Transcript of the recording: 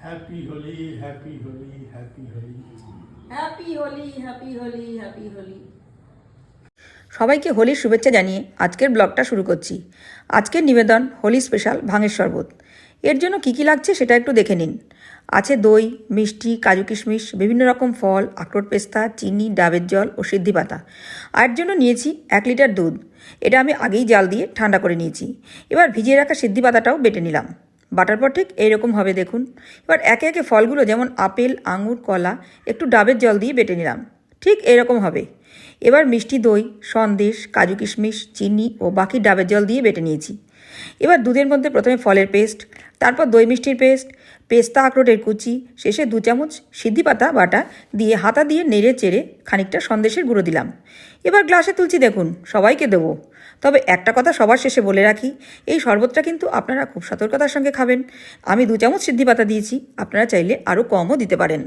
Happy Holi, happy Holi, happy Holi. Happy Holi, happy Holi, happy Holi. সবাইকে হোলির শুভেচ্ছা জানিয়ে আজকের ব্লগটা শুরু করছি। আজকের নিবেদন হোলি স্পেশাল ভাঙের শরবত। এর জন্য কী কী লাগছে সেটা একটু দেখে নিন। আছে দই, মিষ্টি, কাজু কিশমিশ, বিভিন্ন রকম ফল, আখরোট পেস্তা, চিনি, ডাবের জল ও সিদ্ধি পাতা। আর এর জন্য নিয়েছি 1 লিটার দুধ। এটা আমি আগেই জাল দিয়ে ঠান্ডা করে নিয়েছি। এবার ভিজিয়ে রাখা সিদ্ধি পাতাটাও বেটে নিলাম। বাটার পর ঠিক এইরকম হবে দেখুন। এবার একে একে ফলগুলো যেমন আপেল, আঙুর, কলা একটু ডাবের জল দিয়ে বেটে নিলাম। ঠিক এরকম হবে। এবার মিষ্টি দই, সন্দেশ, কাজু কিশমিশ, চিনি ও বাকি ডাবের জল দিয়ে বেটে নিয়েছি। এবার দুধের মধ্যে প্রথমে ফলের পেস্ট, তারপর দই মিষ্টির পেস্ট, পেস্তা আখরোটের কুচি, শেষে 2 চামচ সিদ্ধি পাতা বাটা দিয়ে হাতা দিয়ে নেড়ে চেড়ে খানিকটা সন্দেশের গুঁড়ো দিলাম। এবার গ্লাসে তুলছি দেখুন, সবাইকে দেবো। তবে একটা কথা সবার শেষে বলে রাখি, এই শরবতটা কিন্তু আপনারা খুব সতর্কতার সঙ্গে খাবেন। আমি 2 চামচ সিদ্ধি পাতা দিয়েছি, আপনারা চাইলে আরও কমও দিতে পারেন।